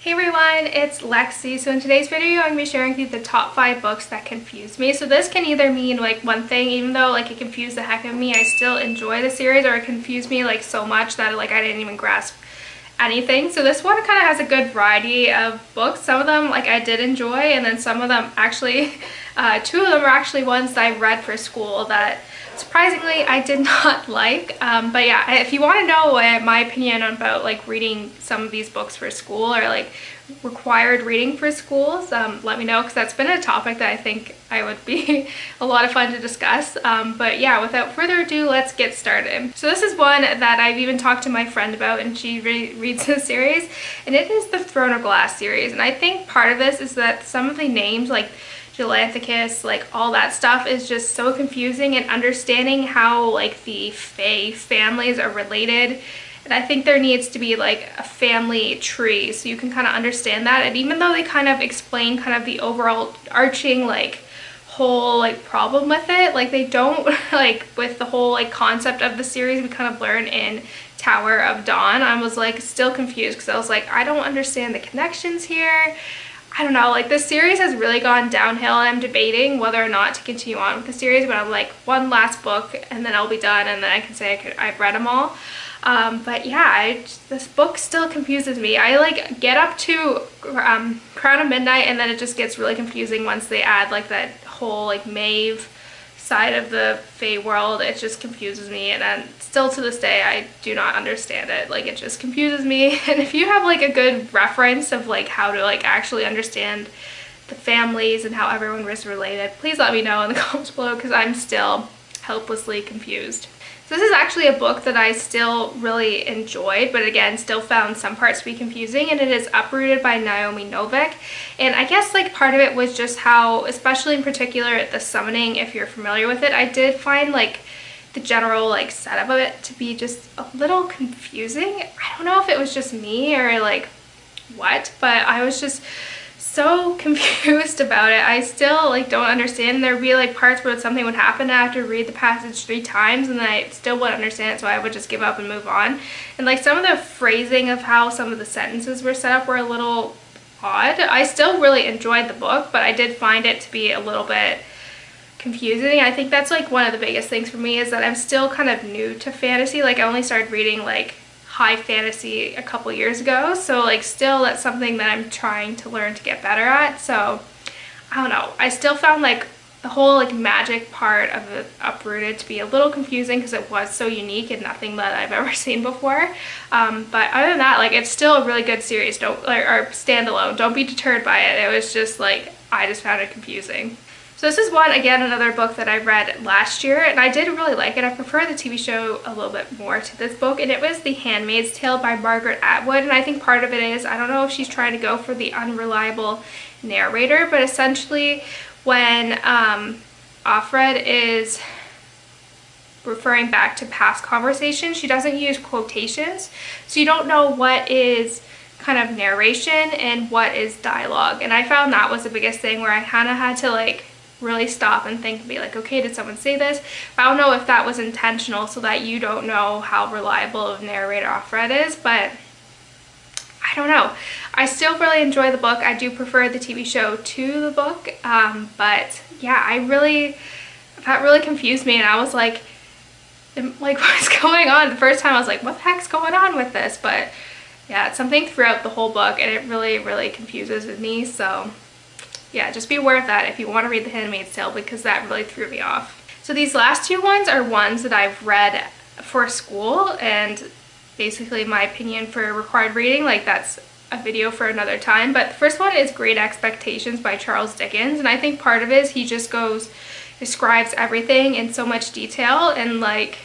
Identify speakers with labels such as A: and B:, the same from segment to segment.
A: Hey everyone, it's Lexi. So in today's video, I'm going to be sharing with you the top 5 books that confused me. So this can either mean like one thing, even though like it confused the heck out of me, I still enjoy the series, or it confused me like so much that like I didn't even grasp anything. So this one kind of has a good variety of books. Some of them like I did enjoy, and then some of them actually, 2 of them are actually ones that I read for school that surprisingly I did not like. But yeah, if you want to know my opinion about like reading some of these books for school, or like required reading for schools, let me know, because that's been a topic that I think I would be a lot of fun to discuss. But yeah, without further ado, let's get started. So this is one that I've even talked to my friend about, and she reads the series, and it is the Throne of Glass series. And I think part of this is that some of the names, like Gelathicus, like all that stuff, is just so confusing, and understanding how like the Fae families are related. And I think there needs to be like a family tree so you can kind of understand that. And even though they kind of explain kind of the overall arching like whole like problem with it, like they don't like with the whole like concept of the series we kind of learn in Tower of Dawn. I was like still confused because I was like, I don't understand the connections here. I don't know, like this series has really gone downhill, and I'm debating whether or not to continue on with the series, but I'm like, one last book and then I'll be done, and then I can say I've read them all. But yeah, this book still confuses me. I like get up to Crown of Midnight, and then it just gets really confusing once they add like that whole like Maeve side of the Fae world. It just confuses me, and then still to this day I do not understand it. Like it just confuses me. And if you have like a good reference of like how to like actually understand the families and how everyone is related, please let me know in the comments below, because I'm still helplessly confused. So this is actually a book that I still really enjoyed, but again, still found some parts to be confusing, and it is Uprooted by Naomi Novik. And I guess like part of it was just how, especially in particular the summoning, if you're familiar with it, I did find like the general like setup of it to be just a little confusing. I don't know if it was just me or like what, but I was just so confused about it. I still like don't understand. There'd be like parts where something would happen and I have to read the passage 3 times, and then I still wouldn't understand it, so I would just give up and move on. And like some of the phrasing of how some of the sentences were set up were a little odd. I still really enjoyed the book, but I did find it to be a little bit confusing. I think that's like one of the biggest things for me, is that I'm still kind of new to fantasy. Like I only started reading like high fantasy a couple years ago, so like still that's something that I'm trying to learn to get better at. So I don't know, I still found like the whole like magic part of the Uprooted to be a little confusing, because it was so unique and nothing that I've ever seen before. But other than that, like it's still a really good series. Don't like, or standalone, don't be deterred by it. It was just like, I just found it confusing. So this is one, again, another book that I read last year, and I did really like it. I prefer the TV show a little bit more to this book, and it was The Handmaid's Tale by Margaret Atwood. And I think part of it is, I don't know if she's trying to go for the unreliable narrator, but essentially when Offred is referring back to past conversations, she doesn't use quotations, so you don't know what is kind of narration and what is dialogue. And I found that was the biggest thing, where I kind of had to like really stop and think and be like, okay, did someone say this? I don't know if that was intentional so that you don't know how reliable of a narrator Offred is, but I don't know. I still really enjoy the book. I do prefer the TV show to the book, but yeah, that really confused me, and I was like what's going on? The first time I was like, what the heck's going on with this? But yeah, it's something throughout the whole book, and it really confuses me. So yeah, just be aware of that if you want to read The Handmaid's Tale, because that really threw me off. So these last 2 ones are ones that I've read for school, and basically my opinion for required reading, like that's a video for another time. But the first one is Great Expectations by Charles Dickens, and I think part of it is he just describes everything in so much detail, and like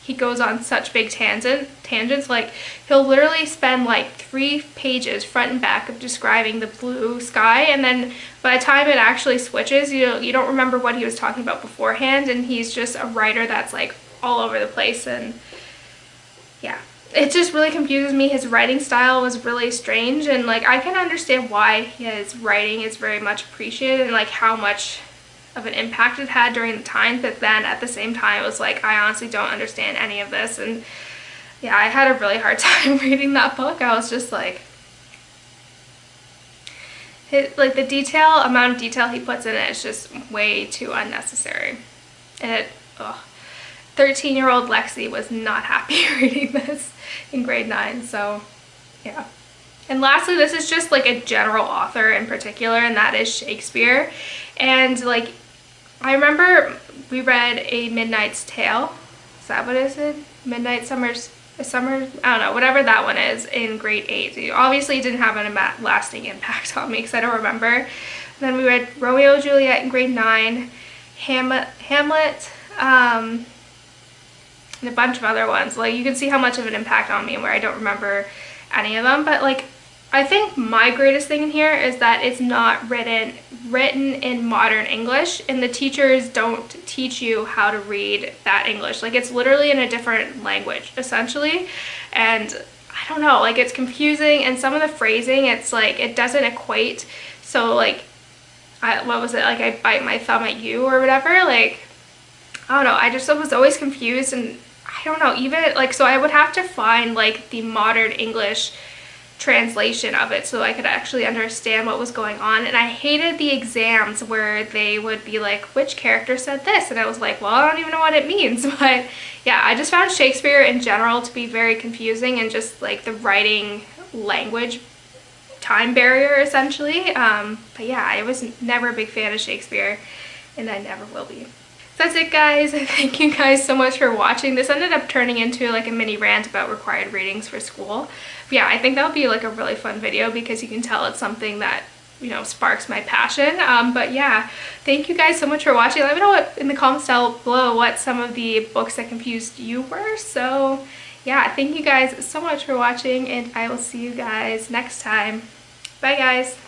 A: he goes on such big tangents. Like he'll literally spend like 3 pages front and back of describing the blue sky, and then by the time it actually switches, you don't remember what he was talking about beforehand, and he's just a writer that's like all over the place. And yeah, it just really confuses me. His writing style was really strange, and like I can understand why his writing is very much appreciated and like how much of an impact it had during the time, but then at the same time it was like, I honestly don't understand any of this. And yeah, I had a really hard time reading that book. I was just like, like the amount of detail he puts in it is just way too unnecessary. And it, ugh. 13-year-old Lexie was not happy reading this in grade 9, so yeah. And lastly, this is just like a general author in particular, and that is Shakespeare. And like, I remember we read A Midnight's Tale. Is that what it is? Midnight Summer's, I don't know, whatever that one is, in grade 8. It obviously didn't have a lasting impact on me because I don't remember. And then we read Romeo and Juliet in grade 9, Hamlet, and a bunch of other ones. Like, you can see how much of an impact on me and where I don't remember any of them. But like, I think my greatest thing in here is that it's not written in modern English, and the teachers don't teach you how to read that English. Like, it's literally in a different language essentially, and I don't know, like, it's confusing, and some of the phrasing, it's like it doesn't equate. So like, what was it, like, I bite my thumb at you or whatever, like, I don't know, I just was always confused. And I don't know, even like, so I would have to find like the modern English translation of it so I could actually understand what was going on. And I hated the exams where they would be like, which character said this? And I was like, well, I don't even know what it means. But yeah, I just found Shakespeare in general to be very confusing, and just like the writing language time barrier essentially. But yeah, I was never a big fan of Shakespeare, and I never will be. That's it, guys. Thank you guys so much for watching. This ended up turning into like a mini rant about required readings for school. But yeah, I think that'll be like a really fun video because you can tell it's something that, you know, sparks my passion. But yeah, thank you guys so much for watching. Let me know in the comments down below what some of the books that confused you were. So yeah, thank you guys so much for watching, and I will see you guys next time. Bye, guys.